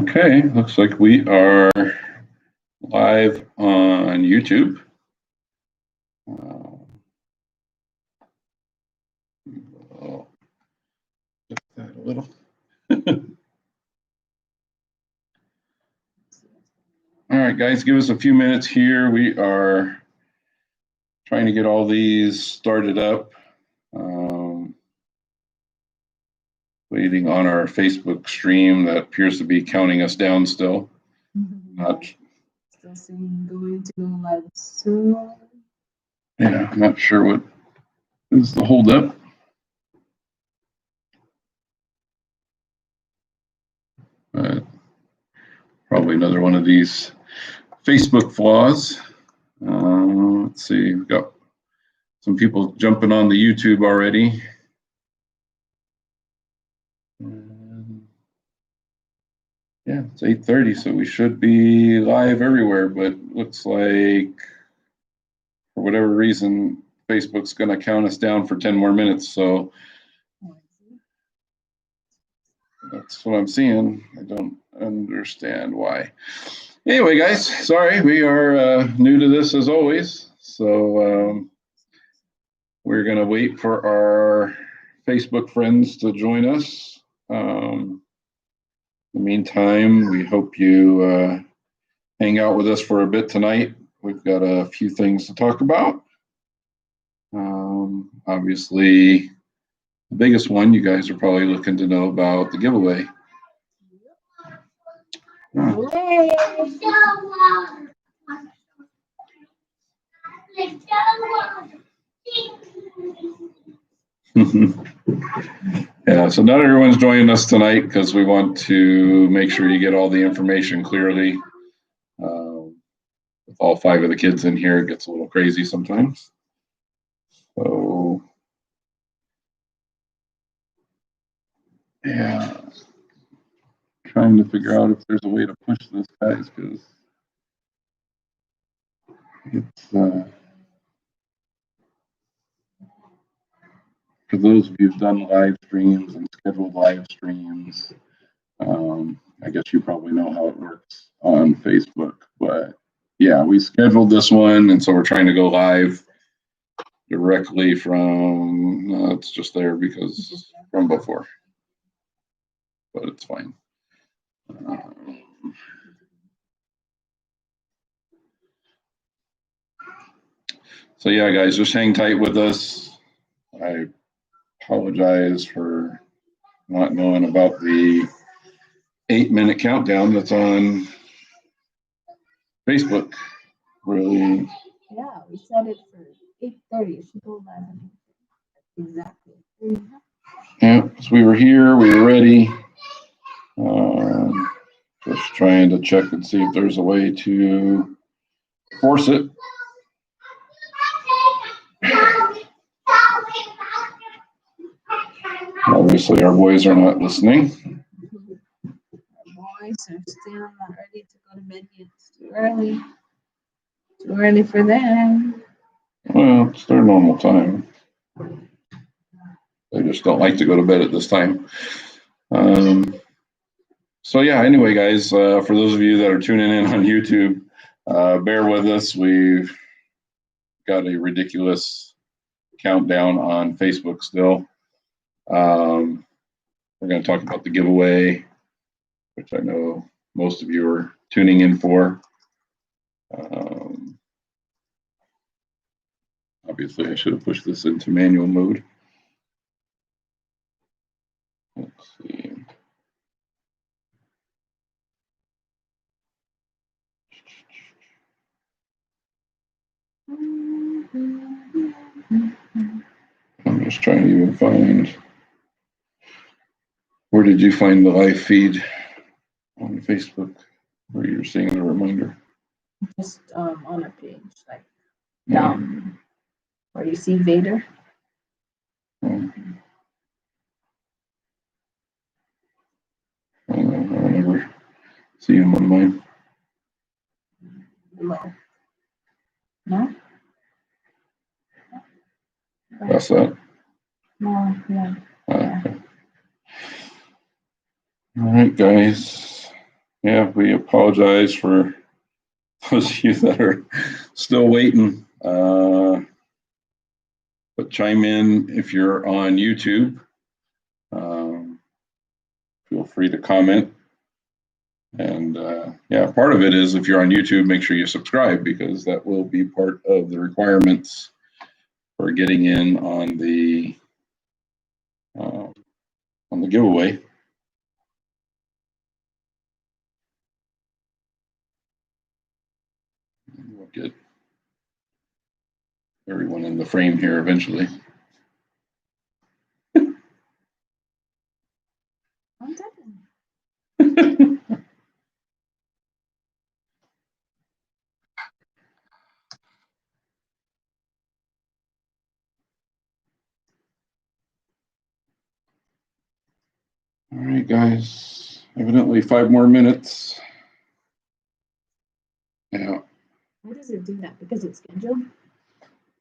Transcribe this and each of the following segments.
Okay, looks like we are live on YouTube. I'll get that a little. All right, guys, give us a few minutes here. We are trying to get all these started up. Waiting on our Facebook stream that appears to be counting us down still. Not still saying going to go live soon. Yeah, I'm not sure what is the holdup. Probably another one of these Facebook flaws. Let's see, we've got some people jumping on the YouTube already. Yeah, it's 8:30, so we should be live everywhere, but looks like for whatever reason, Facebook's going to count us down for 10 more minutes, so that's what I'm seeing. I don't understand why. Anyway, guys, sorry, we are new to this as always, so we're going to wait for our Facebook friends to join us. In the meantime, we hope you hang out with us for a bit tonight. We've got a few things to talk about. Obviously, the biggest one you guys are probably looking to know about the giveaway. Yeah, so not everyone's joining us tonight because we want to make sure you get all the information clearly. With all 5 of the kids in here, it gets a little crazy sometimes. So, yeah, trying to figure out if there's a way to push this, guys, because it's for those of you who've done live streams and scheduled live streams, I guess you probably know how it works on Facebook, but yeah, we scheduled this one, and so we're trying to go live directly from, it's just there because from before, but it's fine. So yeah, guys, just hang tight with us. I apologize for not knowing about the 8-minute countdown that's on Facebook. Really? Yeah, we set it for 8:30. It should go live exactly. Yeah, so we were here, we were ready. Just trying to check and see if there's a way to force it. Obviously, our boys are not listening. Our boys are still not ready to go to bed yet. It's too early. Too early for them. Well, it's their normal time. They just don't like to go to bed at this time. So yeah, anyway, guys, for those of you that are tuning in on YouTube, bear with us. We've got a ridiculous countdown on Facebook still. We're going to talk about the giveaway, which I know most of you are tuning in for. Obviously, I should have pushed this into manual mode. Let's see. I'm just trying to even find. Where did you find the live feed on Facebook where you're seeing the reminder? Just on a page, like down where you see Vader. I never see him on mine. No? That's that? No. Okay. All right, guys. Yeah, we apologize for those of you that are still waiting. But chime in if you're on YouTube. Feel free to comment. And yeah, part of it is if you're on YouTube, make sure you subscribe because that will be part of the requirements for getting in on the giveaway. We'll get everyone in the frame here eventually. All right, guys. Evidently 5 more minutes. Yeah. Why does it do that? Because it's scheduled?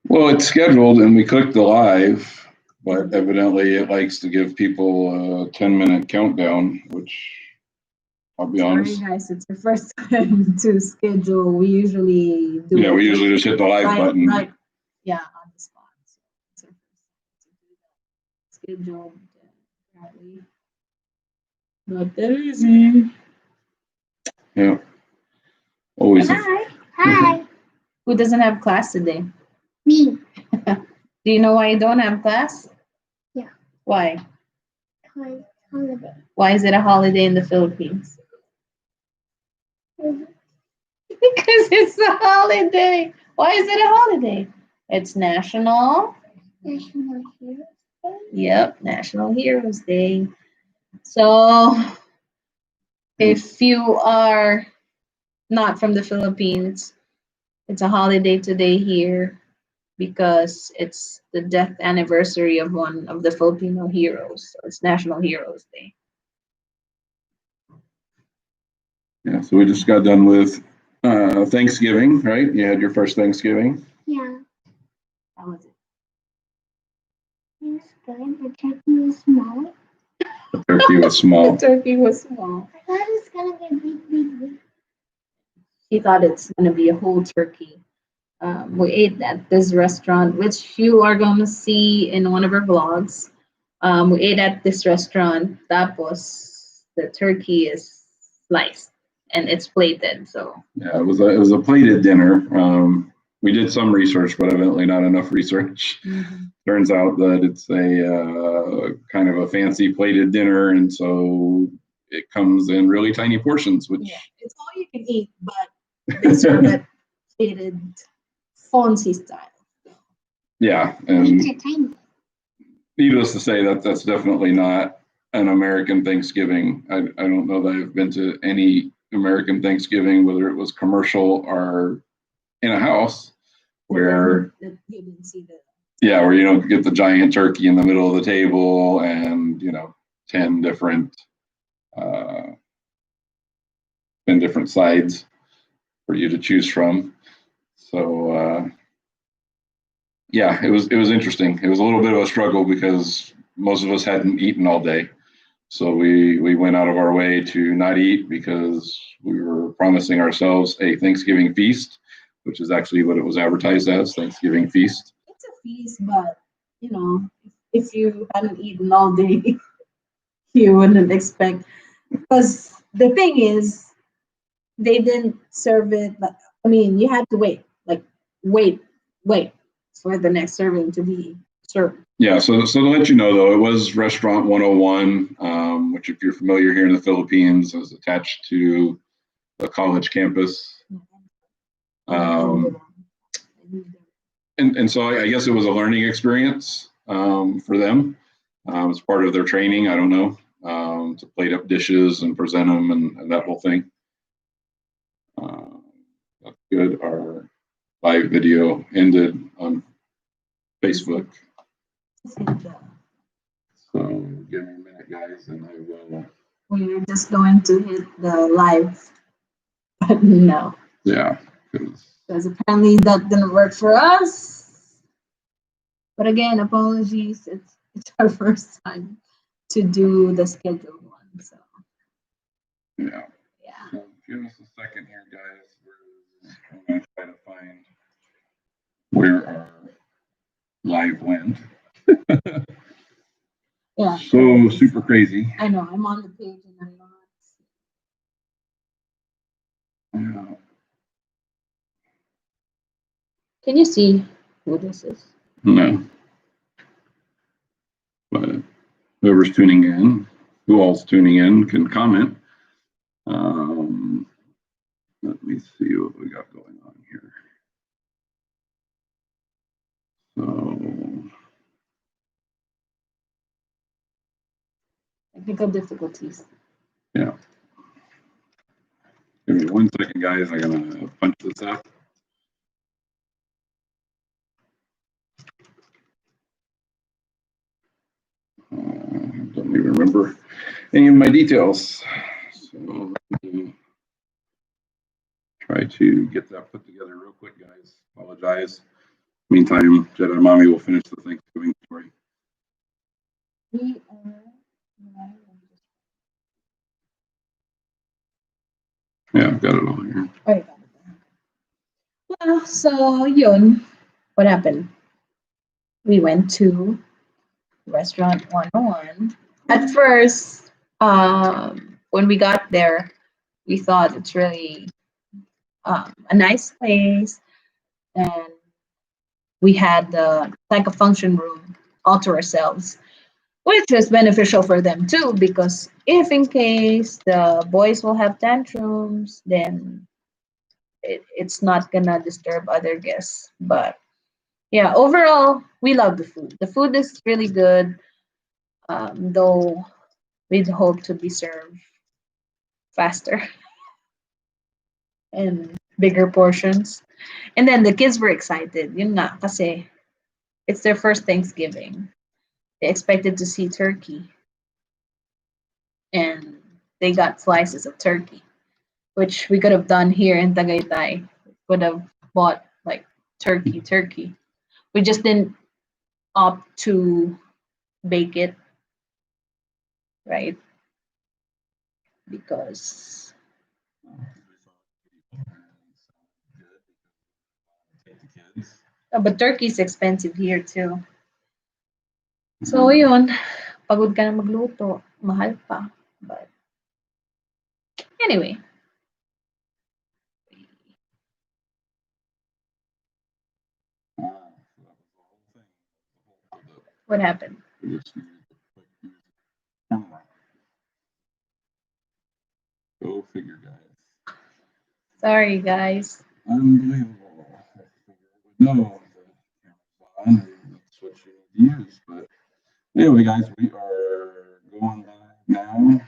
Well, it's scheduled and we clicked the live, but evidently it likes to give people a 10-minute countdown, which I'll be honest. Sorry, guys, it's the first time to schedule. We usually do. Yeah, we usually just hit the live button. Right. Yeah, on the spot. So it's our first time to do that. Schedule. Apparently. Not that easy. Yeah. Always. Hi. Hi. Who doesn't have class today? Me. Do you know why you don't have class? Yeah. Why? Because holiday. Why is it a holiday in the Philippines? Mhm. Because it's a holiday. Why is it a holiday? It's National. National Heroes Day. Yep, National Heroes Day. So if you are not from the Philippines, it's a holiday today here because it's the death anniversary of one of the Filipino heroes. So it's National Heroes Day. Yeah, so we just got done with Thanksgiving, right? You had your first Thanksgiving. Yeah. How was it? It was good. The turkey was small. The turkey was small. The turkey was small. I thought it was gonna be big. He thought it's going to be a whole turkey. We ate at this restaurant, which you are going to see in one of our vlogs. We ate at this restaurant. Tapos the turkey is sliced and it's plated. So Yeah, it was a plated dinner. We did some research, but evidently not enough research. Turns out that it's a kind of a fancy plated dinner, and so it comes in really tiny portions, which yeah, it's all you can eat, but they serve it plated, fancy style. yeah, Things and are tiny. needless to say that that's definitely not an American Thanksgiving. I don't know that I've been to any American Thanksgiving, whether it was commercial or in a house, where You didn't see the yeah, where you don't get the giant turkey in the middle of the table and 10 different 10 different sides for you to choose from. So yeah, it was interesting. It was a little bit of a struggle because most of us hadn't eaten all day. So we went out of our way to not eat because we were promising ourselves a Thanksgiving feast, which is actually what it was advertised as, Thanksgiving feast. it's a feast, but if you hadn't eaten all day, you wouldn't expect. Because the thing is, they didn't serve it. I mean, you had to wait, like wait for the next serving to be served. Yeah, so to let you know, though, it was Restaurant 101, which, if you're familiar here in the Philippines, is attached to a college campus. And so I guess it was a learning experience for them. It's part of their training. I don't know, to plate up dishes and present them and that whole thing. That's good. Our live video ended on Facebook. So give me a minute, guys, and I will. We were just going to hit the live button now. Yeah. Because apparently that didn't work for us. But again, apologies. It's our first time to do the scheduled one. So yeah. give us a second here, guys. I'm going to try to find where our live went. Yeah. So super crazy. I know. I'm on the page and I'm not. Yeah. Can you see who this is? No. But whoever's tuning in, who all's tuning in, can comment. Let me see what we got going on here. So, Technical difficulties. yeah. Give me 1 second, guys. I'm gonna punch this up. Don't even remember any of my details. So let me try to get that put together real quick, guys. Apologize. Meantime, Jedi Mommy will finish the Thanksgiving story. We are. Yeah, I've got it all here. Oh, you got it. Well, so yun. What happened? We went to Restaurant 101. At first, when we got there, we thought it's really a nice place, and we had like a function room all to ourselves, which was beneficial for them too, because if in case the boys will have tantrums, then it's not gonna disturb other guests. But yeah, overall, we love the food. The food is really good, though we'd hope to be served faster and bigger portions. And then the kids were excited. Yun nga, kasi it's their first Thanksgiving. They expected to see turkey, and they got slices of turkey, which we could have done here in Tagaytay. Would have bought like turkey. We just didn't opt to bake it, right? Because but turkey's expensive here too. So yun, pagod ka na magluto, mahal pa. But anyway. What happened? Go figure, guys. Sorry, guys. Unbelievable. No, that's what you need to use. But anyway, guys, we are going live now.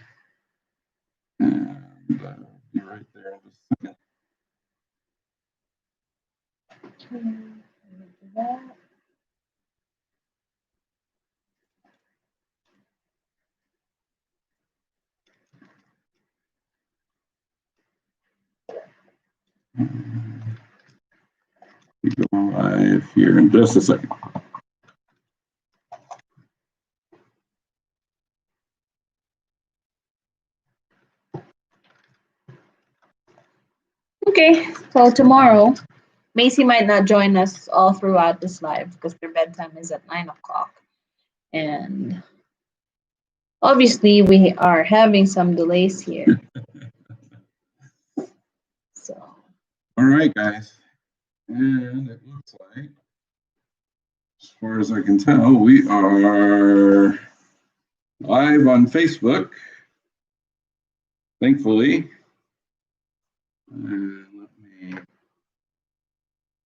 And be right there in just a second. We go live here in just a second. Okay, so tomorrow, Macy might not join us all throughout this live because their bedtime is at 9 o'clock. And obviously, we are having some delays here. So, all right, guys. And it looks like, as far as I can tell, we are live on Facebook. Thankfully. And let me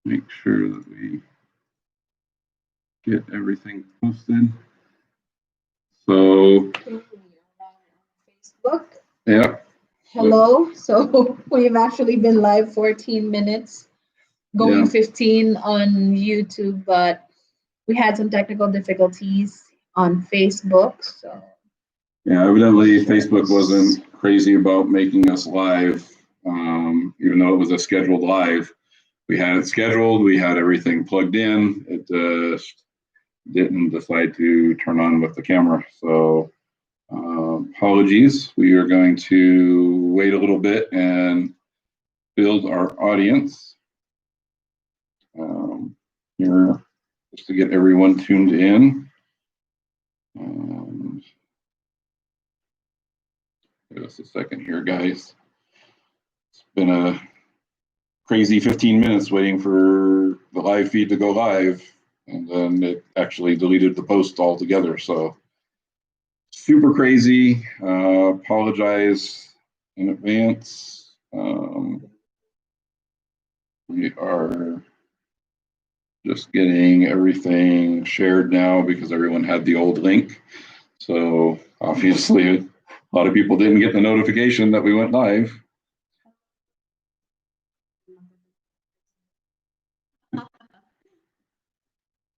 make sure that we get everything posted. So, Facebook. yeah. Hello. So we've actually been live 14 minutes, going Yeah. 15 on YouTube, but we had some technical difficulties on Facebook. So Yeah, evidently Facebook wasn't crazy about making us live, even though it was a scheduled live. We had it scheduled, we had everything plugged in. It just didn't decide to turn on with the camera. So apologies. We are going to wait a little bit and build our audience here just to get everyone tuned in. Give us a second here, guys. It's been a crazy 15 minutes waiting for the live feed to go live, and then it actually deleted the post altogether. So super crazy. Apologize in advance. We are just getting everything shared now because everyone had the old link. So obviously a lot of people didn't get the notification that we went live.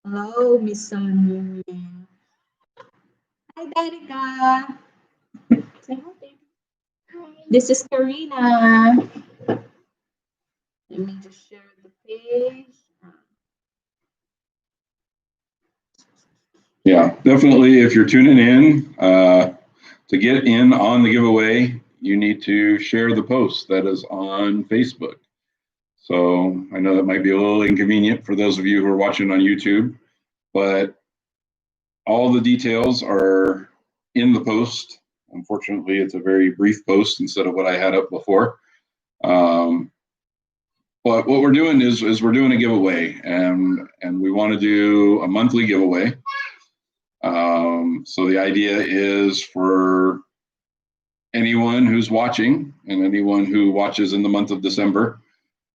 Hello, Miss Sonia. Hi, Danica. Say hi, baby. This is Karina. Let me just share the page. Yeah, definitely. If you're tuning in, to get in on the giveaway, you need to share the post that is on Facebook. So I know that might be a little inconvenient for those of you who are watching on YouTube, but all the details are in the post. Unfortunately, it's a very brief post instead of what I had up before. But what we're doing is we're doing a giveaway, and we want to do a monthly giveaway. So the idea is for anyone who's watching and anyone who watches in the month of December,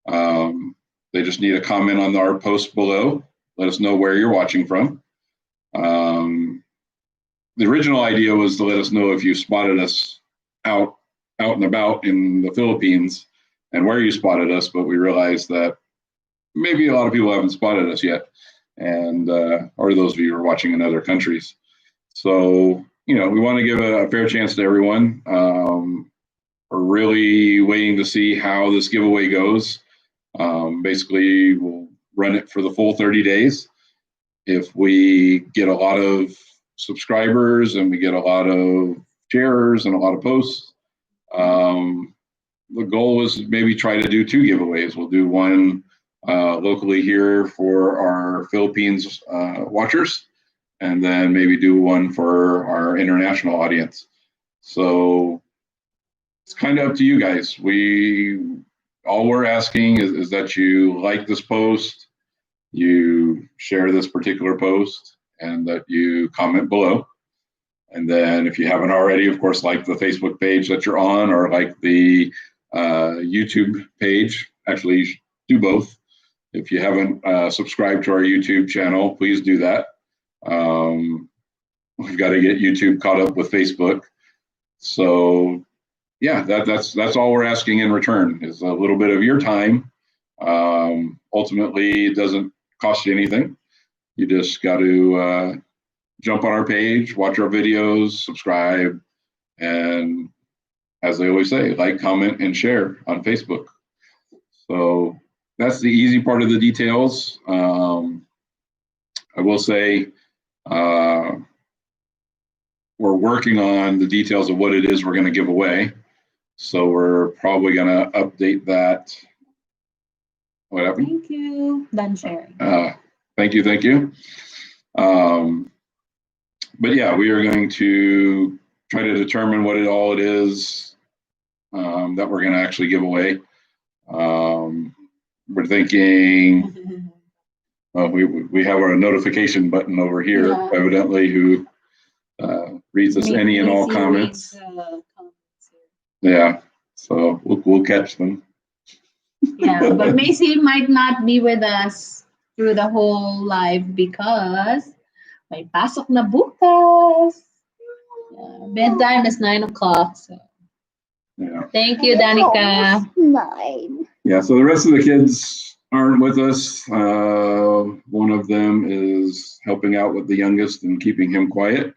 they just need a comment on our post below. Let us know where you're watching from. The original idea was to let us know if you spotted us out and about in the Philippines and where you spotted us, but we realized that maybe a lot of people haven't spotted us yet, and or those of you who are watching in other countries. So, we want to give a fair chance to everyone. We're really waiting to see how this giveaway goes. Basically, we'll run it for the full 30 days. If we get a lot of subscribers and we get a lot of sharers and a lot of posts, the goal is maybe try to do 2 giveaways. We'll do one locally here for our Philippines watchers, and then maybe do one for our international audience. So it's kind of up to you guys. All we're asking is that you like this post, you share this particular post, and that you comment below. And then if you haven't already, of course, like the Facebook page that you're on, or like the YouTube page. Actually, do both. If you haven't subscribed to our YouTube channel, please do that. We've got to get YouTube caught up with Facebook. So yeah, that's all we're asking in return is a little bit of your time. Ultimately, it doesn't cost you anything. You just got to jump on our page, watch our videos, subscribe, and as they always say, like, comment, and share on Facebook. So that's the easy part of the details. I will say we're working on the details of what it is we're going to give away. So we're probably going to update that. What happened? Thank you. Done sharing. Thank you. But yeah, we are going to try to determine what it is that we're going to actually give away. We're thinking, we have our notification button over here, Yeah. evidently, who reads us any and all comments. Yeah, so we'll catch them. Yeah, but Macy might not be with us through the whole live because may pasok na bukas. Yeah, bedtime is 9 o'clock. So. Yeah. Thank you, Danica. 9. Yeah, so the rest of the kids aren't with us. One of them is helping out with the youngest and keeping him quiet,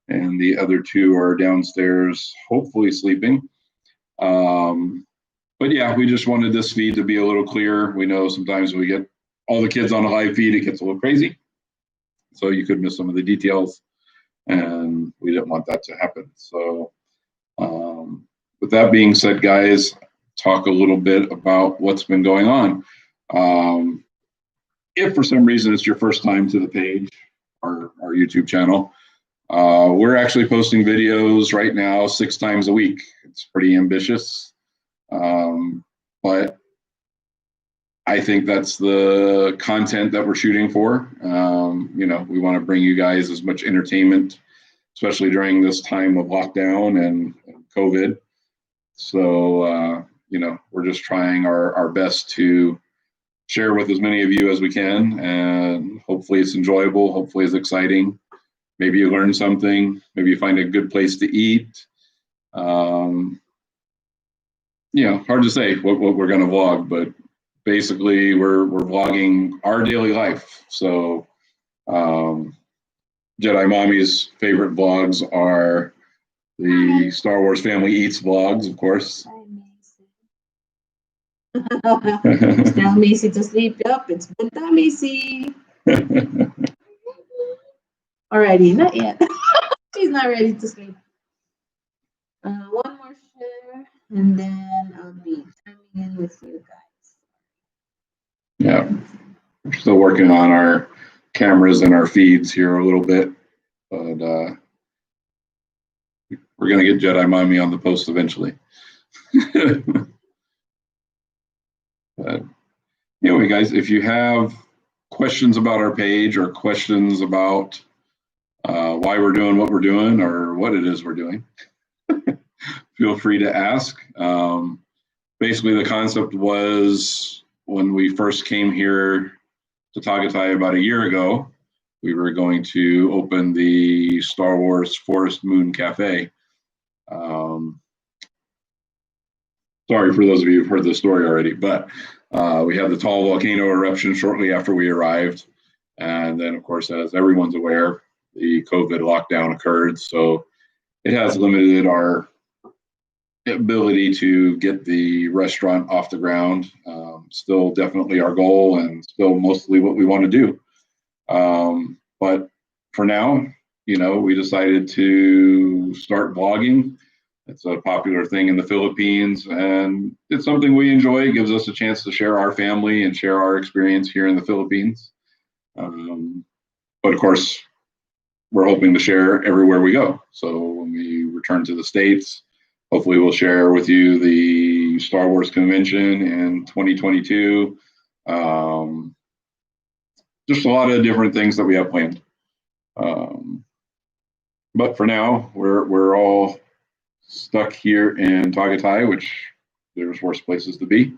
and the other 2 are downstairs, hopefully sleeping. But yeah, we just wanted this feed to be a little clearer. We know sometimes we get all the kids on a live feed, it gets a little crazy. So you could miss some of the details, and we didn't want that to happen. So With that being said, guys, talk a little bit about what's been going on. If for some reason it's your first time to the page, our YouTube channel, we're actually posting videos right now 6 times a week. It's pretty ambitious, but I think that's the content that we're shooting for. We want to bring you guys as much entertainment, especially during this time of lockdown and COVID. So, we're just trying our best to share with as many of you as we can, and hopefully it's enjoyable, hopefully it's exciting. Maybe you learn something, maybe you find a good place to eat. Hard to say what we're going to vlog, but basically we're vlogging our daily life. So Jedi Mommy's favorite vlogs are the Star Wars Family Eats vlogs, of course. It's now Macy to sleep. Yup, it's bedtime, Macy. Alrighty, not yet. She's not ready to sleep. One more share, and then I'll be chiming in with you guys. Yeah, we're still working on our cameras and our feeds here a little bit, but we're going to get Jedi Mommy on the post eventually. But anyway, guys, if you have questions about our page or questions about why we're doing what we're doing or what it is we're doing, feel free to ask. Basically, the concept was when we first came here to Tagatai about a year ago, we were going to open the Star Wars Forest Moon Cafe. Sorry for those of you who've heard this story already, but we had the tall volcano eruption shortly after we arrived. And then, of course, as everyone's aware, the COVID lockdown occurred. So it has limited our ability to get the restaurant off the ground. Still definitely our goal and still mostly what we want to do. But for now, we decided to start vlogging. It's a popular thing in the Philippines, and it's something we enjoy. It gives us a chance to share our family and share our experience here in the Philippines. But of course, we're hoping to share everywhere we go. So when we return to the States, hopefully we'll share with you the Star Wars convention in 2022. Just a lot of different things that we have planned. But for now, we're all stuck here in Tagatai, which there's worse places to be.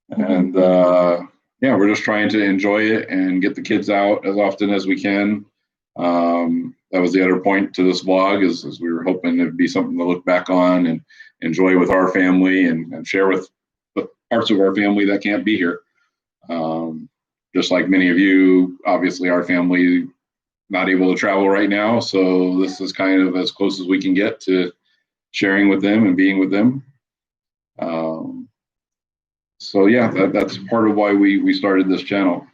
And we're just trying to enjoy it and get the kids out as often as we can. That was the other point to this vlog is we were hoping it'd be something to look back on and enjoy with our family and share with the parts of our family that can't be here. Just like many of you, obviously our family not able to travel right now. So this is kind of as close as we can get to sharing with them and being with them. That's part of why we started this channel.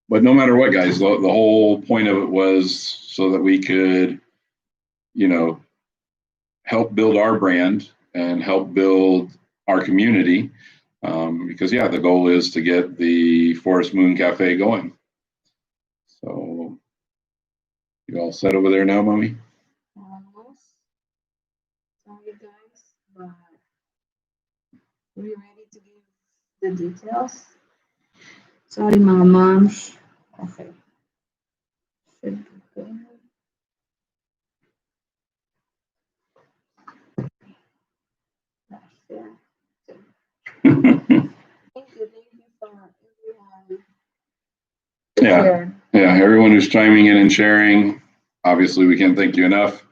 But no matter what, guys, the whole point of it was so that we could, help build our brand and help build our community. Because the goal is to get the Forest Moon Cafe going. So, you all set over there now, Mommy? Almost. Sorry, guys, but are we ready to give the details? Sorry, mga moms. Okay. Should be good. Thank you for everyone. Yeah, everyone who's chiming in and sharing. Obviously, we can't thank you enough.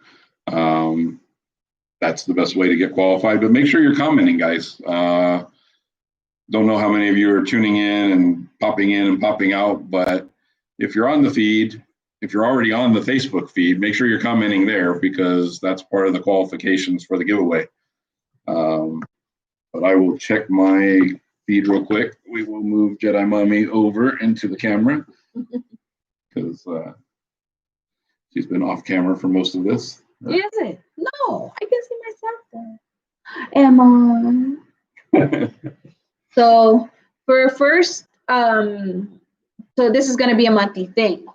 That's the best way to get qualified. But make sure you're commenting, guys. Don't know how many of you are tuning in and popping out, but if you're on the feed, if you're already on the Facebook feed, make sure you're commenting there because that's part of the qualifications for the giveaway. But I will check my feed real quick. We will move Jedi Mommy over into the camera because she's been off camera for most of this. Is it? No, I can see myself there. Emma. So for first, so this is gonna be a monthly thing.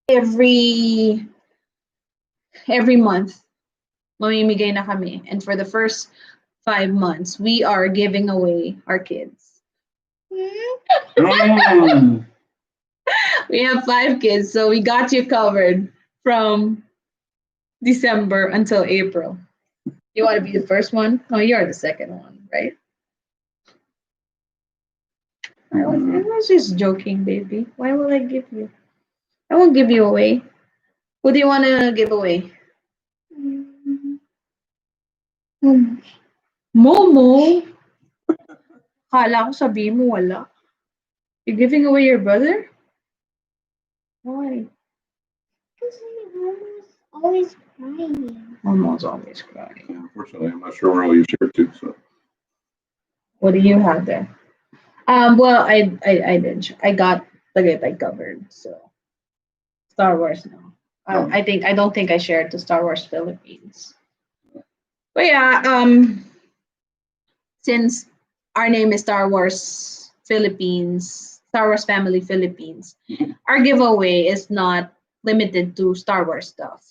Every month, mamimigay na kami. And for the first 5 months, we are giving away our kids. Mm. We have 5 kids, so we got you covered from December until April. You want to be the first one? Oh, you're the second one, right? I was just joking, baby. Why will I give you? I won't give you away. Who do you want to give away? Momo. Kala ko sabihin mo wala. You're giving away your brother? Why? Because Momo's always crying. Momo's always crying. Unfortunately, I'm not sure where all you shared to. So What do you have there? Well, I did. I got Tagaytay covered. So Star Wars now. Oh. I don't think I shared to Star Wars Philippines. But yeah, since our name is Star Wars Philippines, Star Wars Family Philippines, our giveaway is not limited to Star Wars stuff.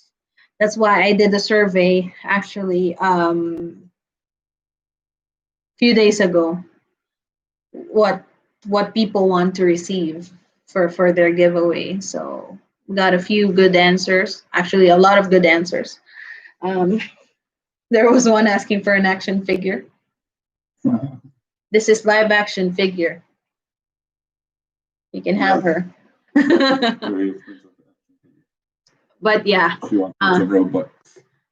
That's why I did a survey actually few days ago what people want to receive for their giveaway. So we got a few good answers, actually a lot of good answers. There was one asking for an action figure. This is live action figure. You can have her. But yeah. She wants a robot.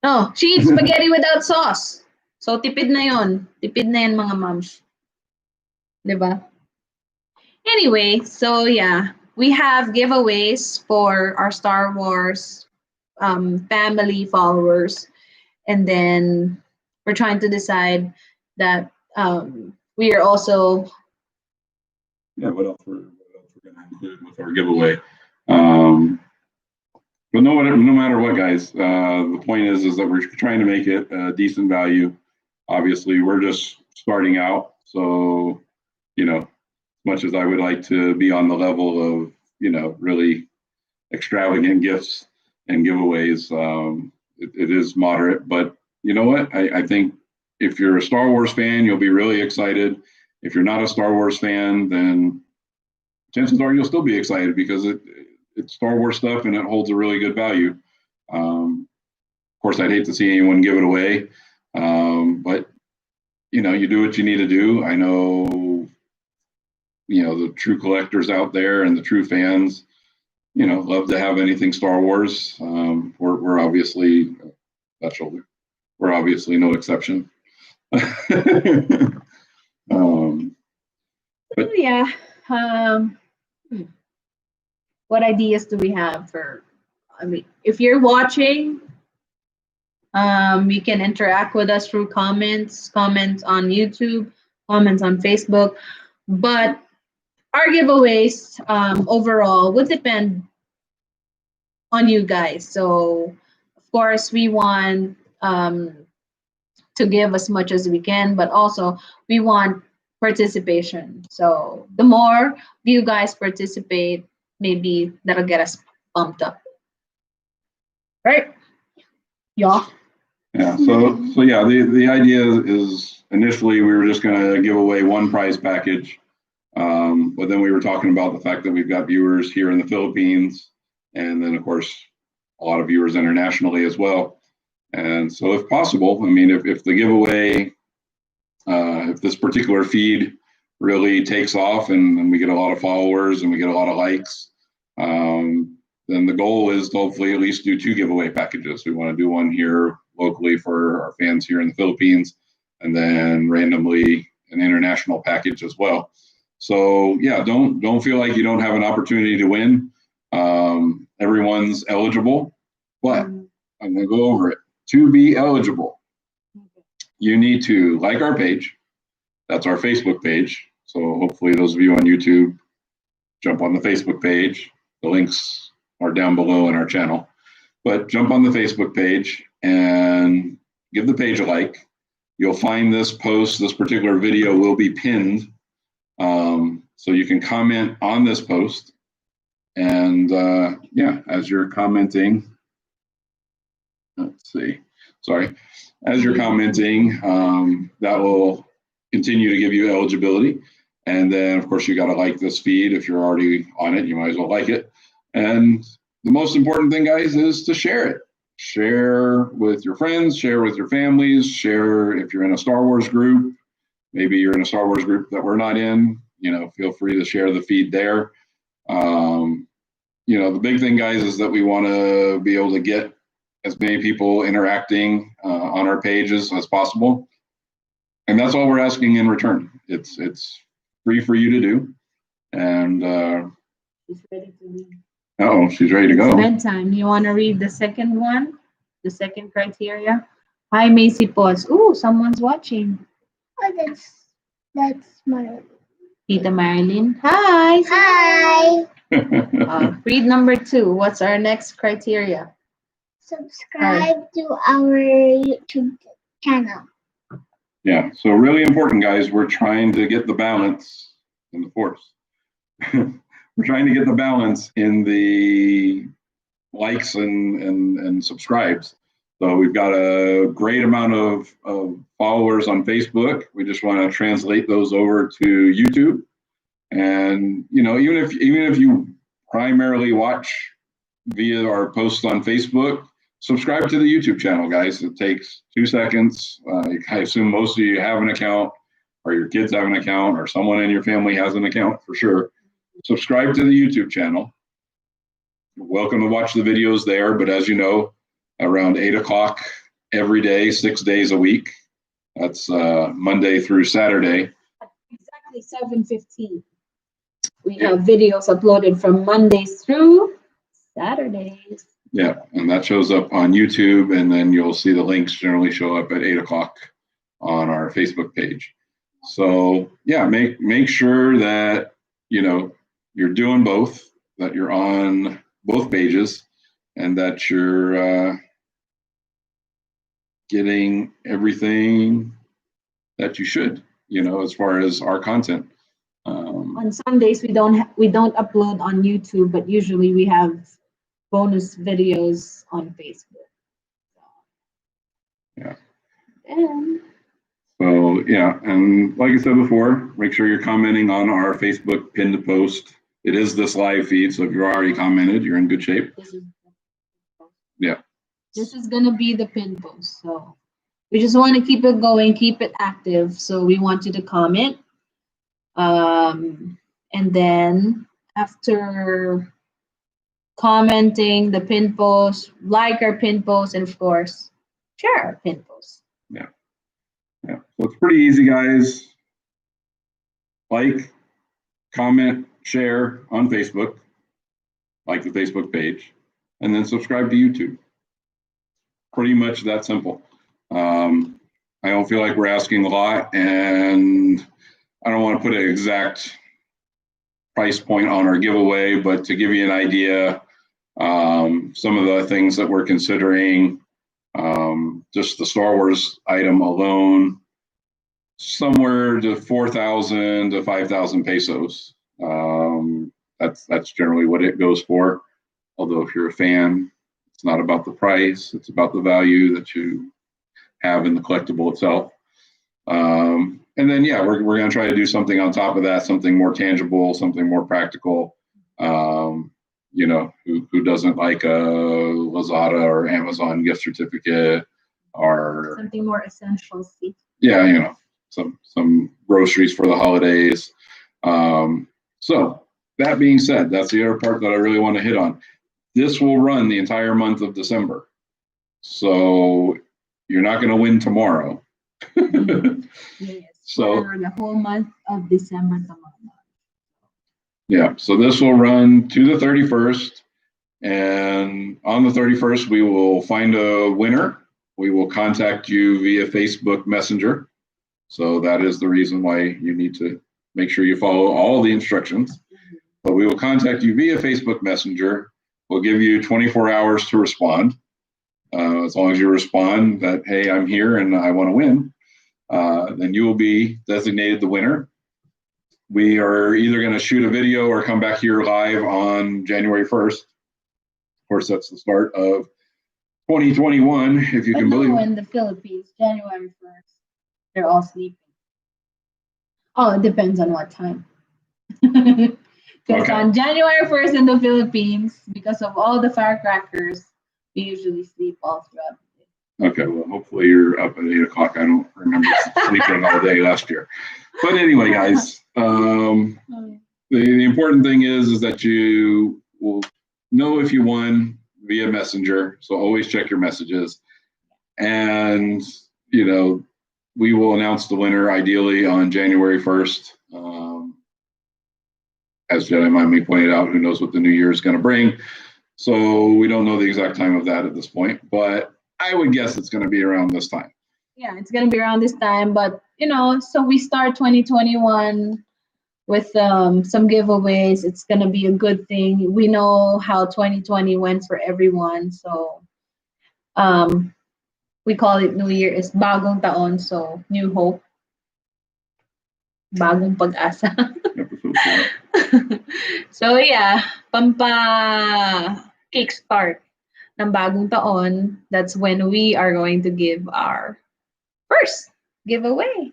No, she eats spaghetti without sauce. So tipid na yon. Tipid na yan mga moms. Diba? Anyway, so yeah, we have giveaways for our Star Wars family followers, and then we're trying to decide that we are also What else we're gonna include with our giveaway? But no matter what, guys, the point is that we're trying to make it a decent value. Obviously, we're just starting out, so as much as I would like to be on the level of really extravagant gifts and giveaways, it is moderate. But you know what? I think if you're a Star Wars fan, you'll be really excited. If you're not a Star Wars fan, then chances are you'll still be excited because it's Star Wars stuff and it holds a really good value. Of course, I'd hate to see anyone give it away, but you do what you need to do. I know, the true collectors out there and the true fans, love to have anything Star Wars. We're obviously that shoulder. We're obviously no exception. But yeah. What ideas do we have for? I mean, if you're watching, you can interact with us through comments on YouTube, comments on Facebook. But our giveaways overall would depend on you guys. So, of course, we want to give as much as we can, but also we want participation. So, the more you guys participate, maybe that'll get us pumped up. Right? Yeah. Yeah. So yeah, the idea is initially we were just going to give away one prize package, but then we were talking about the fact that we've got viewers here in the Philippines, and then of course a lot of viewers internationally as well. And so, if possible, I mean, if the giveaway, if this particular feed really takes off and we get a lot of followers and we get a lot of likes, then the goal is to hopefully at least do 2 giveaway packages. We want to do one here locally for our fans here in the Philippines, and then randomly an international package as well. So yeah, don't feel like you don't have an opportunity to win. Everyone's eligible, but I'm going to go over it. To be eligible, you need to like our page. That's our Facebook page. So hopefully those of you on YouTube jump on the Facebook page. The links are down below in our channel. But jump on the Facebook page, and give the page a like. You'll find this post, this particular video will be pinned. So you can comment on this post. And yeah, as you're commenting, let's see, sorry. As you're commenting, that will continue to give you eligibility. And then, of course, you got to like this feed. If you're already on it, you might as well like it. And the most important thing, guys, is to share it. Share with your friends, share with your families, share if you're in a Star Wars group. Maybe you're in a Star Wars group that we're not in. Feel free to share the feed there. The big thing, guys, is that we want to be able to get as many people interacting on our pages as possible. And that's all we're asking in return. It's free for you to do. And She's ready to read. She's ready to go. It's bedtime. You want to read the second one? The second criteria? Hi, Macy Potts. Ooh, someone's watching. Oh, that's Marilyn. Tita Marilyn. Hi. Hi. Read number 2. What's our next criteria? Subscribe to our YouTube channel. Yeah, so really important, guys. We're trying to get the balance in the Force. We're trying to get the balance in the likes and subscribes. So we've got a great amount of followers on Facebook. We just want to translate those over to YouTube. And even if you primarily watch via our posts on Facebook, subscribe to the YouTube channel, guys. It takes 2 seconds. I assume most of you have an account, or your kids have an account, or someone in your family has an account for sure. Subscribe to the YouTube channel. You're welcome to watch the videos there, but as you know, around 8 o'clock every day, 6 days a week. That's Monday through Saturday. Exactly 7:15. We have videos uploaded from Mondays through Saturdays. Yeah, and that shows up on YouTube, and then you'll see the links generally show up at 8 o'clock on our Facebook page. So yeah, make sure that you're doing both, that you're on both pages, and that you're getting everything that you should, as far as our content. On Sundays, we don't upload on YouTube, but usually we have bonus videos on Facebook. Yeah. And So yeah, and like I said before, make sure you're commenting on our Facebook pinned post. It is this live feed, so if you're already commented, you're in good shape. Yeah. This is gonna be the pin post. So we just want to keep it going, keep it active. So we want you to comment. And then after commenting the pin post, like our pin post, and of course, share our pin post. Yeah. So it's pretty easy, guys. Like, comment, share on Facebook, like the Facebook page, and then subscribe to YouTube. Pretty much that simple. I don't feel like we're asking a lot, and I don't want to put an exact price point on our giveaway, but to give you an idea, some of the things that we're considering, just the Star Wars item alone, somewhere to 4,000 to 5,000 pesos. That's generally what it goes for. Although if you're a fan, it's not about the price, it's about the value that you have in the collectible itself. And then, yeah, we're going to try to do something on top of that, something more tangible, something more practical. Who doesn't like a Lazada or Amazon gift certificate, or something more essential. Yeah, some groceries for the holidays. So that being said, that's the other part that I really want to hit on. This will run the entire month of December. So you're not going to win tomorrow. Yes. So for the whole month of December. Yeah, so this will run to the 31st. And on the 31st, we will find a winner. We will contact you via Facebook Messenger. So that is the reason why you need to make sure you follow all the instructions. But we will contact you via Facebook Messenger. We'll give you 24 hours to respond. as long as you respond that, hey, I'm here and I want to win, then you will be designated the winner. We are either going to shoot a video or come back here live on January 1st. Of course, that's the start of 2021, if you But can believe no, it. in the Philippines, January 1st, they're all sleeping. Oh, it depends on what time. Because Okay. on January 1st in the Philippines, because of all the firecrackers, we usually sleep all throughout the Okay, well, hopefully you're up at 8 o'clock. I don't remember sleeping all day last year. But anyway, guys, day. the important thing is that you will know if you won via messenger. So always check your messages. And, we will announce the winner ideally on January 1st. As Jedi Mommy pointed out, who knows what the new year is going to bring. So we don't know the exact time of that at this point, but I would guess it's going to be around this time. Yeah, it's gonna be around this time, but so we start 2021 with some giveaways. It's gonna be a good thing. We know how 2020 went for everyone, so we call it New Year is bagong taon, so new hope, bagong pag-asa. Episode 4. So yeah, pampa kickstart ng bagong taon. That's when we are going to give our first giveaway.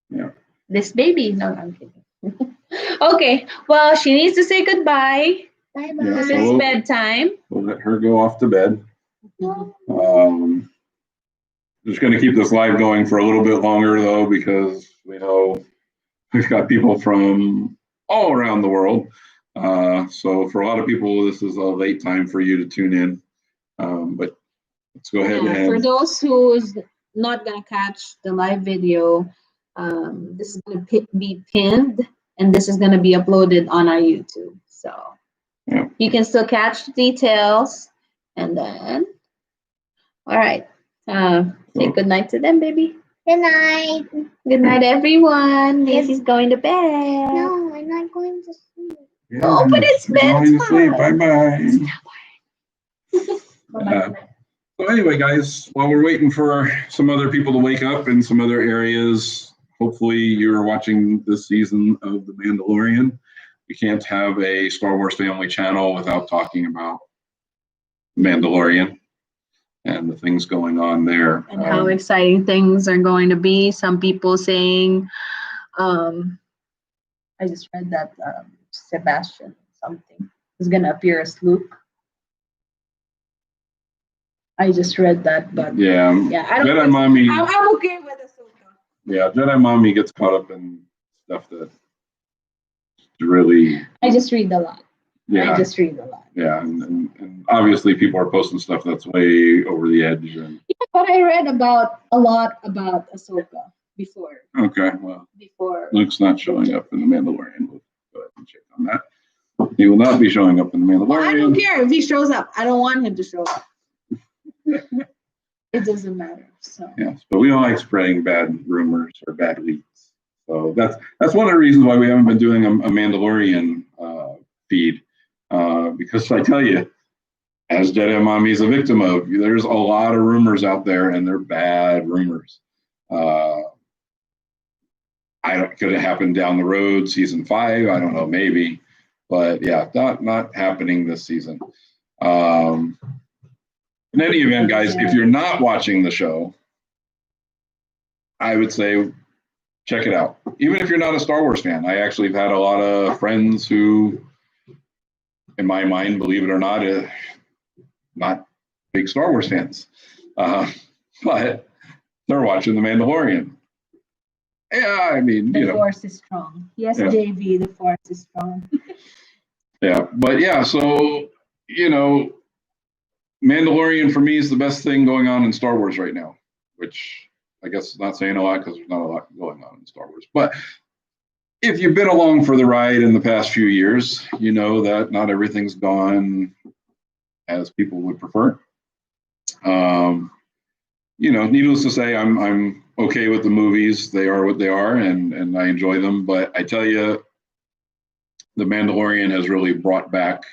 Yeah. This baby. No, I'm kidding. Okay. Well, she needs to say goodbye Bye Yeah, because bye. it's so- bedtime. We'll let her go off to bed. Just going to keep this live going for a little bit longer, though, because we know we've got people from all around the world. So for a lot of people, this is a late time for you to tune in. But let's go ahead Yeah, for and those who's not gonna catch the live video, this is gonna be pinned, and this is gonna be uploaded on our YouTube. So Yeah. you can still catch the details, and then all right. Say good night to them, baby. Good night. Good night, everyone. Macy's going to bed. No, I'm not going to sleep. Oh, but it's we're going to sleep. bedtime. Bye-bye. So anyway, guys, while we're waiting for some other people to wake up in some other areas, hopefully you're watching this season of The Mandalorian. We can't have a Star Wars family channel without talking about Mandalorian and the things going on there. And how exciting things are going to be. Some people saying, I just read that Sebastian something is going to appear as Luke. I just read that, but Yeah, I don't. Jedi Mommy. I'm okay with Ahsoka. Yeah, Jedi Mommy gets caught up in stuff that really. I just read a lot. Yeah. I just read a lot. Yeah, and obviously people are posting stuff that's way over the edge. And Yeah, but I read a lot about Ahsoka before. okay, well, Before. Luke's not showing up in the Mandalorian. We'll go ahead and check on that. He will not be showing up in the Mandalorian. Well, I don't care if he shows up. I don't want him to show up. It doesn't matter. So. Yes, but we don't like spreading bad rumors or bad leaks. So that's one of the reasons why we haven't been doing a Mandalorian feed. Because I tell you, as Jedi Mommy is a victim of, there's a lot of rumors out there, and they're bad rumors. Could it happen down the road, season 5? I don't know, maybe, but yeah, not happening this season. In any event, guys, if you're not watching the show, I would say check it out. Even if you're not a Star Wars fan, I actually have had a lot of friends who, in my mind, believe it or not, not big Star Wars fans, but they're watching The Mandalorian. Yeah, I mean, The force is strong. Yes, Yeah. JV, the force is strong. Yeah, but yeah, so Mandalorian for me is the best thing going on in Star Wars right now, which I guess is not saying a lot because there's not a lot going on in Star Wars. But if you've been along for the ride in the past few years, you know that not everything's gone as people would prefer. Needless to say, I'm okay with the movies. They are what they are, and I enjoy them. But I tell you, The Mandalorian has really brought back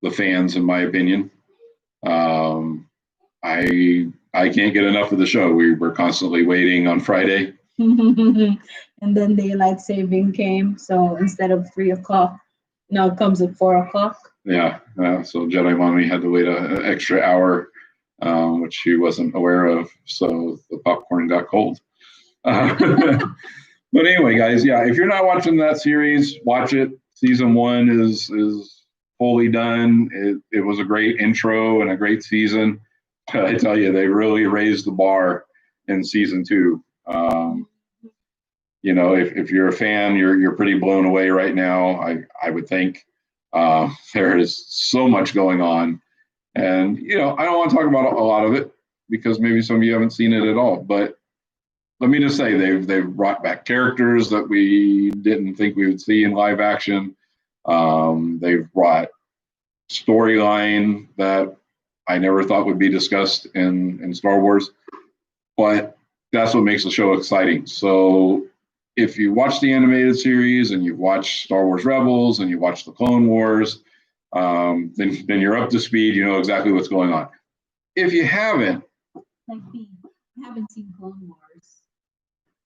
the fans, in my opinion. I can't get enough of the show. We were constantly waiting on Friday. And then daylight saving came, so instead of 3 o'clock, now it comes at 4 o'clock. Yeah, so Jedi Mommy had to wait an extra hour, which she wasn't aware of. So the popcorn got cold. But anyway, guys, yeah, if you're not watching that series, watch it. Season 1 is fully done. It was a great intro and a great season. I tell you, they really raised the bar in season 2. You know, if you're a fan, you're pretty blown away right now. I would think there is so much going on, and you know, I don't want to talk about a lot of it because maybe some of you haven't seen it at all. But let me just say they've brought back characters that we didn't think we would see in live action. They've brought storyline that I never thought would be discussed in Star Wars, but that's what makes the show exciting. So if you watch the animated series and you've watched Star Wars Rebels and you watch the Clone Wars, then you're up to speed. You know exactly what's going on. If you haven't, Like me, I haven't seen Clone Wars.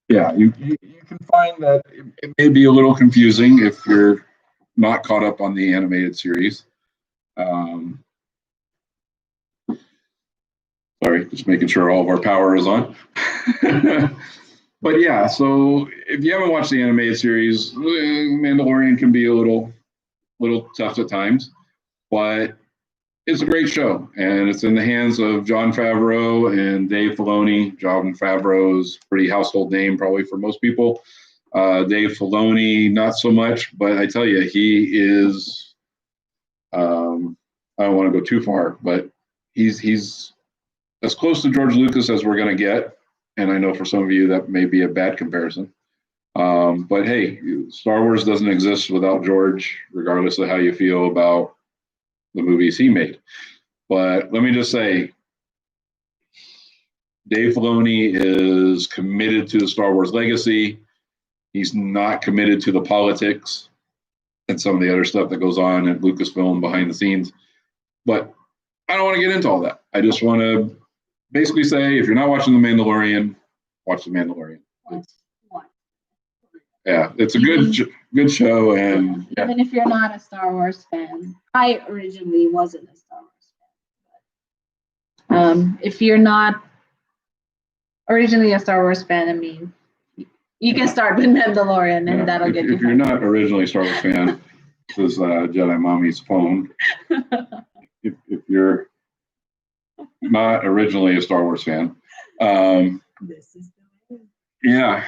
yeah, you can find that it may be a little confusing if you're not caught up on the animated series. Sorry, just making sure all of our power is on. But yeah, so if you haven't watched the animated series, Mandalorian can be a little tough at times, but it's a great show, and it's in the hands of Jon Favreau and Dave Filoni. Jon Favreau's pretty household name probably for most people. Dave Filoni, not so much, but I tell you, he is. I don't want to go too far, but he's as close to George Lucas as we're going to get. And I know for some of you that may be a bad comparison. But hey, Star Wars doesn't exist without George, regardless of how you feel about the movies he made. But let me just say, Dave Filoni is committed to the Star Wars legacy. He's not committed to the politics and some of the other stuff that goes on at Lucasfilm behind the scenes. But I don't want to get into all that. I just want to basically say, if you're not watching The Mandalorian, watch The Mandalorian. Yeah, it's a good show, and yeah. Even if you're not a Star Wars fan, I originally wasn't a Star Wars fan. But, if you're not originally a Star Wars fan, I mean, you can start with Mandalorian, and that'll get you. If you're not originally a Star Wars fan, this is Jedi Mommy's phone. If you're not originally a Star Wars fan, This is the way. yeah.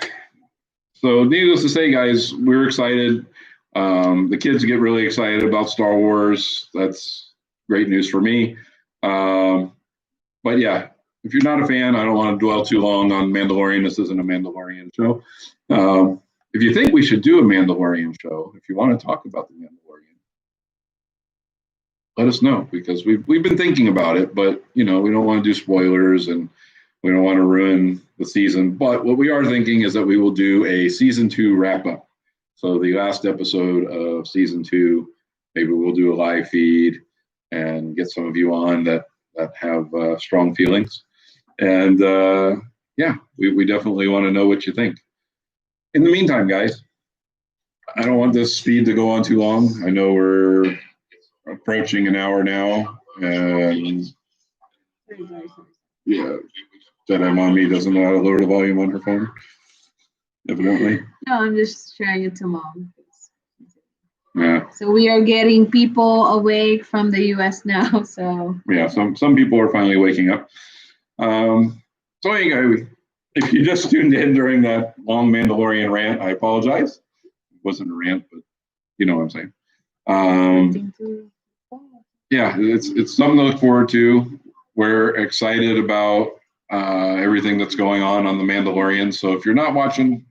So needless to say, guys, we're excited. The kids get really excited about Star Wars. That's great news for me. But yeah, if you're not a fan, I don't want to dwell too long on Mandalorian. This isn't a Mandalorian show. If you think we should do a Mandalorian show, if you want to talk about the Mandalorian, let us know, because we've been thinking about it, but you know, we don't want to do spoilers and we don't want to ruin the season. But what we are thinking is that we will do a season 2 wrap up. So the last episode of season 2, maybe we'll do a live feed and get some of you on that have strong feelings. And yeah, we definitely want to know what you think. In the meantime, guys, I don't want this speed to go on too long. I know we're approaching an hour now, and yeah, Jedi Mommy doesn't know how to lower the volume on her phone, evidently. No, I'm just sharing it to Mom. Yeah. So we are getting people awake from the US now. So Yeah, some people are finally waking up. So anyway, if you just tuned in during that long Mandalorian rant, I apologize. It wasn't a rant, but you know what I'm saying. Yeah, it's something to look forward to. We're excited about everything that's going on the Mandalorian. So if you're not watching,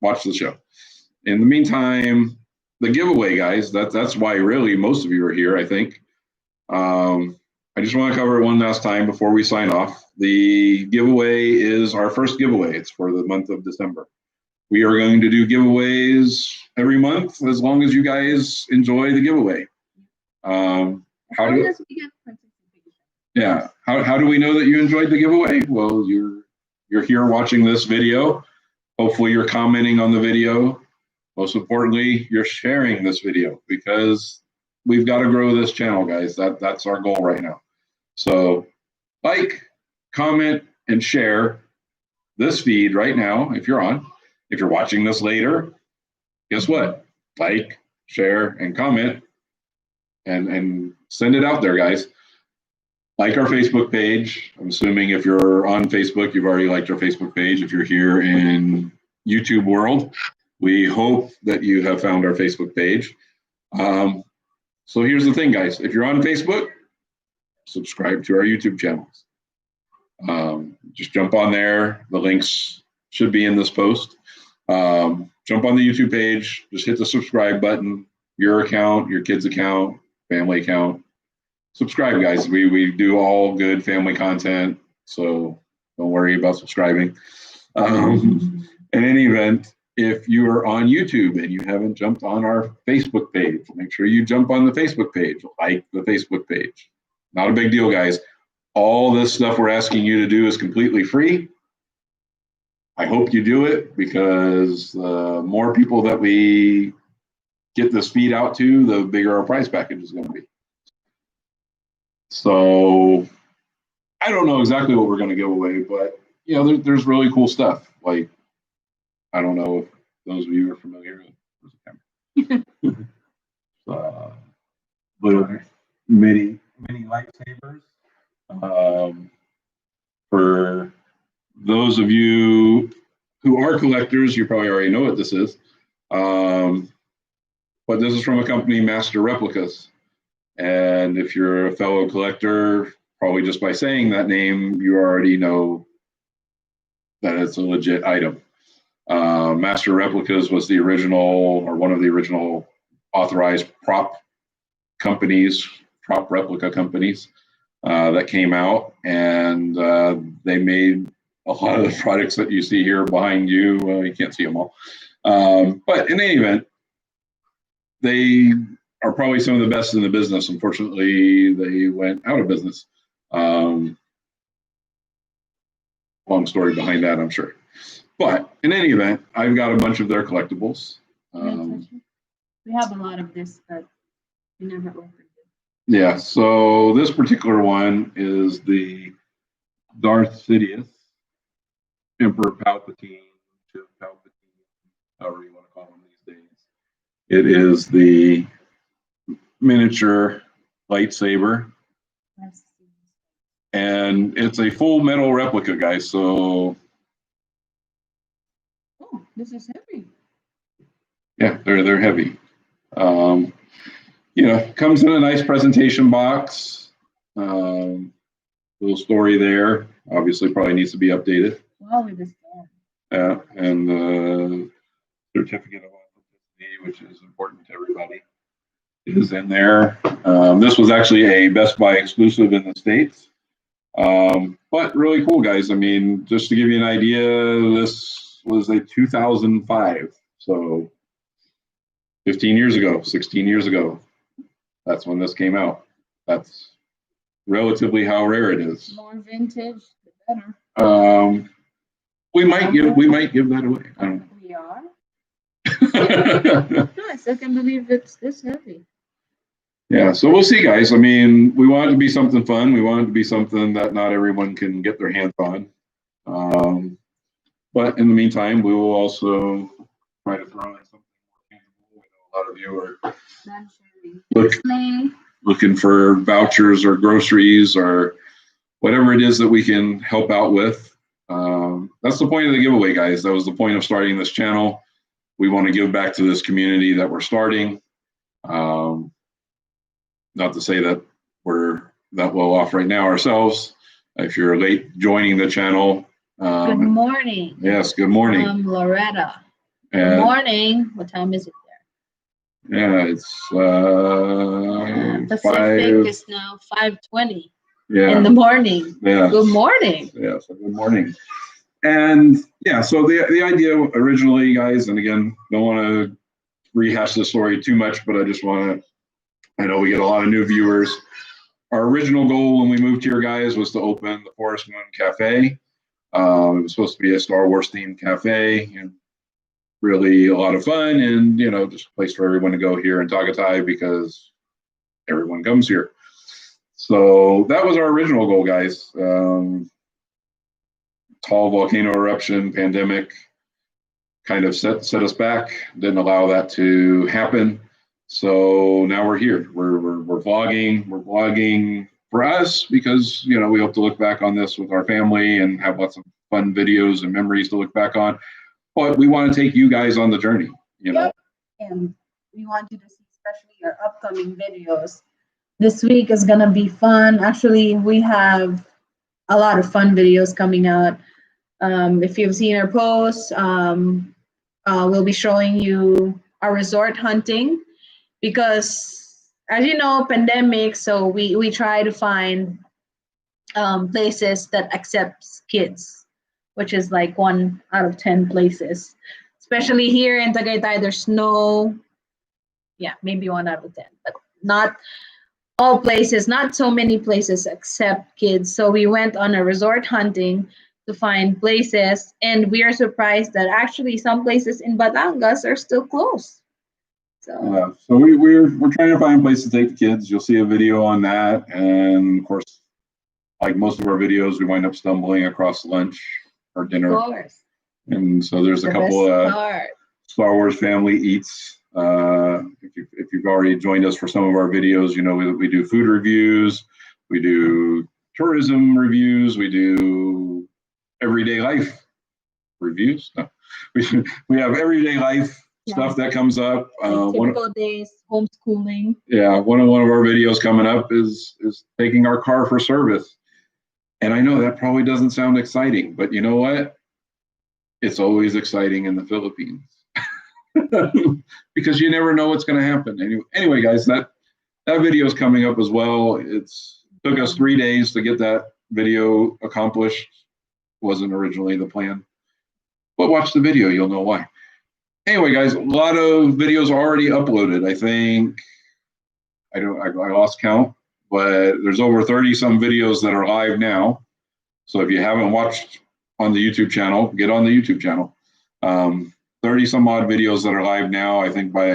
watch the show. In the meantime, the giveaway, guys, that's why really most of you are here, I think. I just want to cover it one last time before we sign off. The giveaway is our first giveaway. It's for the month of December. We are going to do giveaways every month as long as you guys enjoy the giveaway. How do Yeah. How do we know that you enjoyed the giveaway? Well, you're here watching this video. Hopefully you're commenting on the video. Most importantly, you're sharing this video because we've got to grow this channel, guys. That's our goal right now. So like, comment, and share this feed right now if you're on. If you're watching this later, guess what? Like, share, and comment, and send it out there, guys. Like our Facebook page. I'm assuming if you're on Facebook, you've already liked our Facebook page. If you're here in YouTube world, we hope that you have found our Facebook page. So here's the thing, guys. If you're on Facebook, subscribe to our YouTube channels. Just jump on there. The links should be in this post. Jump on the YouTube page. Just hit the subscribe button. Your account, your kid's account, family account. Subscribe, guys. We do all good family content, so don't worry about subscribing. In any event, if you are on YouTube and you haven't jumped on our Facebook page, make sure you jump on the Facebook page, like the Facebook page. Not a big deal, guys. All this stuff we're asking you to do is completely free. I hope you do it because the more people that we get this feed out to, the bigger our prize package is going to be. So I don't know exactly what we're going to give away, but you know, there's really cool stuff. Like, I don't know if those of you are familiar with little mini lightsabers. For those of you who are collectors, you probably already know what this is. But this is from a company, Master Replicas. And if you're a fellow collector, probably just by saying that name, you already know that it's a legit item. Master Replicas was the original, or one of the original authorized prop replica companies that came out, and they made a lot of the products that you see here behind you. You can't see them all. But in any event, they are probably some of the best in the business. Unfortunately, they went out of business. Long story behind that, I'm sure. But in any event, I've got a bunch of their collectibles. We have a lot of this, but we never opened it. Yeah, so this particular one is the Darth Sidious, Emperor Palpatine, Chief Palpatine, however you want to call him these days. It is the miniature lightsaber, and it's a full metal replica, guys. So, oh, this is heavy. Yeah, they're heavy. You know, comes in a nice presentation box. Little story there. Obviously, probably needs to be updated. Wow, with this gun. Yeah, and the certificate of authenticity, which is important to everybody, is in there. This was actually a Best Buy exclusive in the States. But really cool, guys. I mean, just to give you an idea, this was a 2005. So 15 years ago, 16 years ago, that's when this came out. That's relatively how rare it is. The more vintage, the better. We might give that away. I don't know. We are. Nice. I can't believe it's this heavy. Yeah, so we'll see, guys. I mean, we want it to be something fun. We want it to be something that not everyone can get their hands on. But in the meantime, we will also try to throw in something more tangible. We know a lot of you are looking for vouchers or groceries or whatever it is that we can help out with. That's the point of the giveaway, guys. That was the point of starting this channel. We want to give back to this community that we're starting. Not to say that we're that well off right now ourselves. If you're late joining the channel. Good morning. Yes, good morning. I'm Loretta. Good morning. What time is it there? Yeah, it's Pacific is now 5:20 in the morning. Yeah. Good morning. Yeah, so good morning. And yeah, so the idea originally, guys, and again, don't want to rehash the story too much, but I just want to, I know we get a lot of new viewers. our original goal when we moved here, guys, was to open the Forest Moon Cafe. It was supposed to be a Star Wars themed cafe, and really a lot of fun, and just a place for everyone to go here in Tagatai because everyone comes here. So that was our original goal, guys. Tall volcano eruption, pandemic kind of set us back, didn't allow that to happen. So now we're here. We're vlogging. We're vlogging for us because we hope to look back on this with our family and have lots of fun videos and memories to look back on. But we want to take you guys on the journey. Yep. And we want you to see especially our upcoming videos. This week is gonna be fun. Actually, we have a lot of fun videos coming out. If you've seen our posts, we'll be showing you our resort hunting because, as you know, pandemic. So we try to find places that accepts kids, which is like 1 out of 10 places. Especially here in Tagaytay, there's no, maybe 1 out of 10, but not all places, not so many places accept kids. So we went on a resort hunting to find places, and we are surprised that actually some places in Batangas are still closed. So so we're trying to find places to take the kids. You'll see a video on that, and of course, like most of our videos, we wind up stumbling across lunch or dinner. of course. And so there's a couple of Star Wars family eats. If you've already joined us for some of our videos, we do food reviews, we do tourism reviews, we do everyday life reviews. No. We have everyday life stuff that comes up. Typical days, homeschooling. Yeah, one of our videos coming up is taking our car for service. And I know that probably doesn't sound exciting, but you know what? It's always exciting in the Philippines. Because you never know what's going to happen. Anyway, guys, that video is coming up as well. It's took us 3 days to get that video accomplished. Wasn't originally the plan, but watch the video, you'll know why. Anyway, guys, a lot of videos already uploaded. I think I lost count, but there's over 30 some videos that are live now. So if you haven't watched on the YouTube channel, get on the YouTube channel. 30 some odd videos that are live now. I think by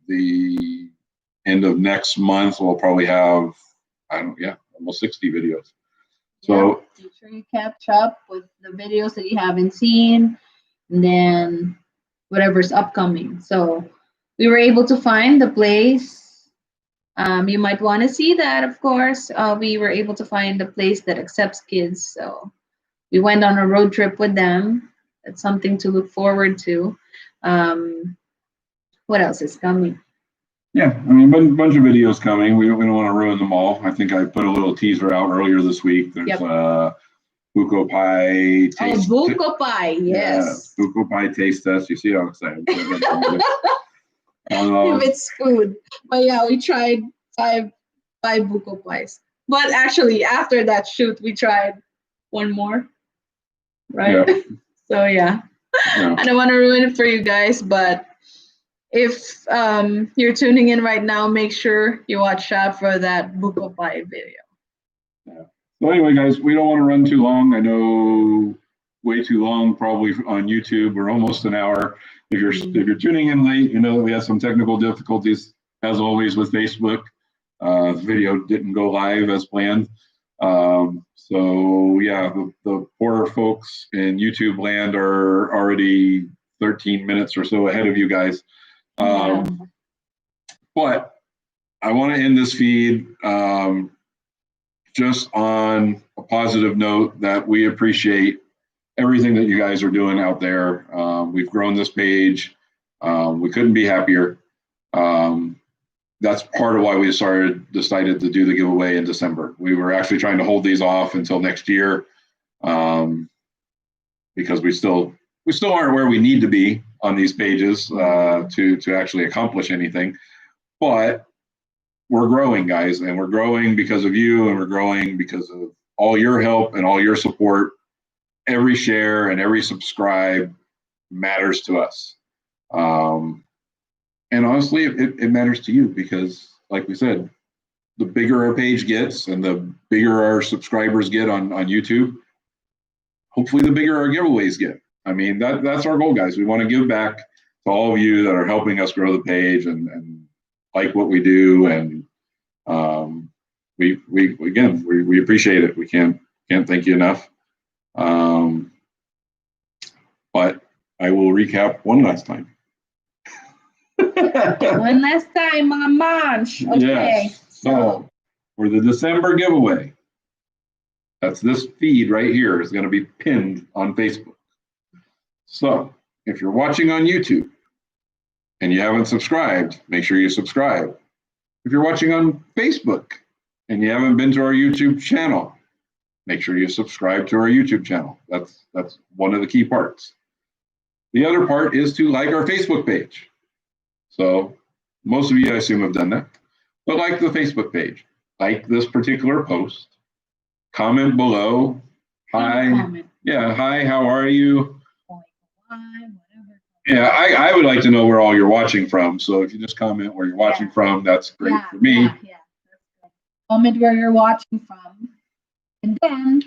the end of next month, we'll probably have, almost 60 videos. So make sure you catch up with the videos that you haven't seen, and then whatever's upcoming. So we were able to find the place. You might want to see that, of course. We were able to find a place that accepts kids. So we went on a road trip with them. That's something to look forward to. What else is coming? Yeah, I mean, a bunch of videos coming. We don't want to ruin them all. I think I put a little teaser out earlier this week. There's buko pie taste. Oh, buko pie, yes. Yeah, buko pie taste test. You see how excited If it's food. But yeah, we tried five buko pies. But actually, after that shoot, we tried one more. Right? Yeah. So yeah. I don't want to ruin it for you guys, but if you're tuning in right now, make sure you watch out for that buko pie video. Yeah. So anyway, guys, we don't want to run too long. I know way too long, probably on YouTube. We're almost an hour. If you're tuning in late, you know that we had some technical difficulties as always with Facebook. The video didn't go live as planned. So yeah, the poor folks in YouTube land are already 13 minutes or so ahead of you guys. But I want to end this feed just on a positive note that we appreciate everything that you guys are doing out there. We've grown this page. We couldn't be happier. That's part of why we decided to do the giveaway in December. We were actually trying to hold these off until next year because we still aren't where we need to be on these pages to actually accomplish anything. But we're growing, guys, and we're growing because of you, and we're growing because of all your help and all your support. Every share and every subscribe matters to us. And honestly, it matters to you because, like we said, the bigger our page gets and the bigger our subscribers get on YouTube, hopefully the bigger our giveaways get. I mean, that's our goal, guys. We want to give back to all of you that are helping us grow the page and like what we do. And we appreciate it. We can't thank you enough. But I will recap one last time. One last time, Mom. Okay. Yes. So for the December giveaway, that's this feed right here is going to be pinned on Facebook. So if you're watching on YouTube and you haven't subscribed, make sure you subscribe. If you're watching on Facebook and you haven't been to our YouTube channel, make sure you subscribe to our YouTube channel. That's one of the key parts. The other part is to like our Facebook page. So most of you, I assume, have done that. But like the Facebook page, like this particular post, comment below. Hi. Comment. Yeah, hi, how are you? Whatever. Yeah, I would like to know where all you're watching from. So if you just comment where you're watching from, that's great for me. Yeah. That's good. Comment where you're watching from. And then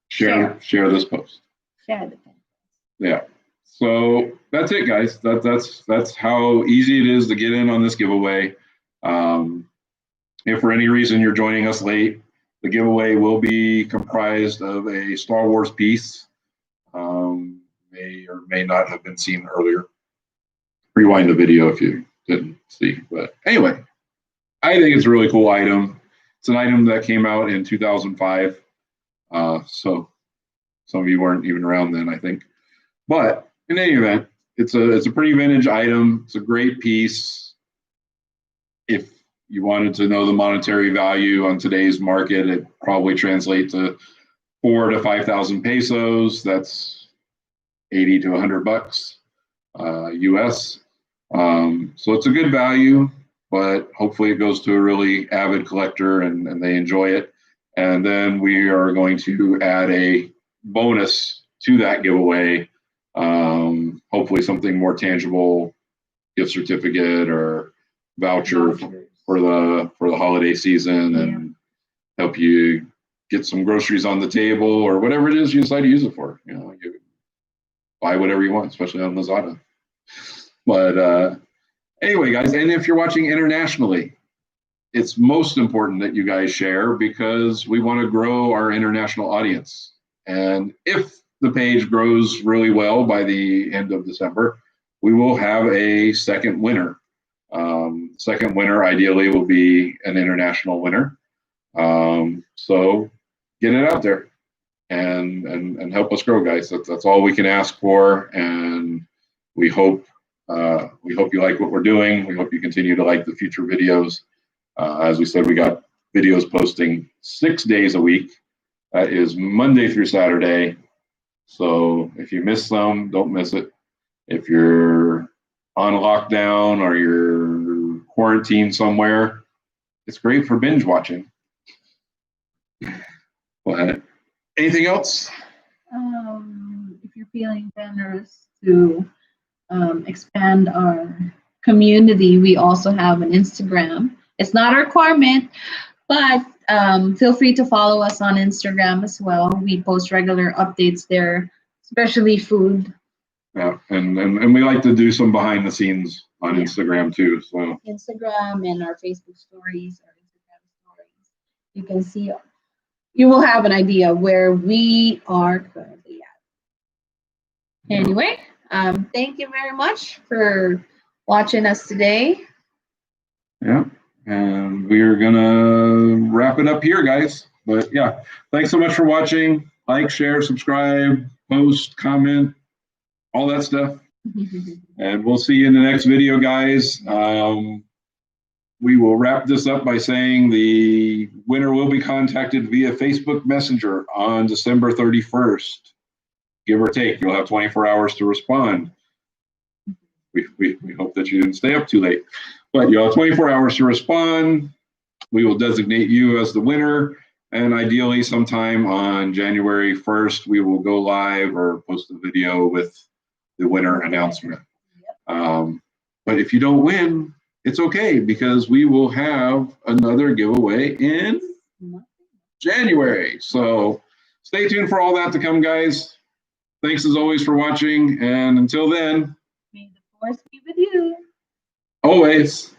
Share this post. Share the post. Yeah. So that's it, guys. That's how easy it is to get in on this giveaway. If for any reason you're joining us late, the giveaway will be comprised of a Star Wars piece. May or may not have been seen earlier. Rewind the video if you didn't see. But anyway, I think it's a really cool item. It's an item that came out in 2005. So some of you weren't even around then, I think. But in any event, it's a pretty vintage item. It's a great piece. If you wanted to know the monetary value on today's market, it probably translates to 4,000 to 5,000 pesos. That's 80 to 100 bucks US. So it's a good value, but hopefully it goes to a really avid collector and they enjoy it. And then we are going to add a bonus to that giveaway. Hopefully something more tangible, gift certificate or voucher for the holiday season, and help you get some groceries on the table or whatever it is you decide to use it for. You know, you buy whatever you want, especially on Lazada. But anyway, guys, and if you're watching internationally, it's most important that you guys share because we want to grow our international audience. And if the page grows really well by the end of December, we will have a second winner. Second winner ideally will be an international winner. So get it out there and help us grow, guys. That's all we can ask for. And we hope you like what we're doing. We hope you continue to like the future videos. As we said, we got videos posting 6 days a week. That is Monday through Saturday. So if you miss some, don't miss it. If you're on lockdown or you're quarantined somewhere, it's great for binge watching. But anything else? If you're feeling generous to expand our community, we also have an Instagram. It's not a requirement, but feel free to follow us on Instagram as well. We post regular updates there, especially food. Yeah, and we like to do some behind the scenes on Instagram too. So Instagram and our Facebook stories, our Instagram stories. You can see, you will have an idea where we are currently at. Anyway, thank you very much for watching us today. Yeah, and we're gonna wrap it up here, guys. But yeah, thanks so much for watching. Like, share, subscribe, post, comment, all that stuff. And we'll see you in the next video, guys. We will wrap this up by saying the winner will be contacted via Facebook Messenger on December 31st. Give or take, you'll have 24 hours to respond. We hope that you didn't stay up too late. But you'll have 24 hours to respond. We will designate you as the winner. And ideally, sometime on January 1st, we will go live or post a video with the winner announcement. But if you don't win, it's okay because we will have another giveaway in January. So stay tuned for all that to come, guys. Thanks as always for watching. And until then, May the force be with you. always.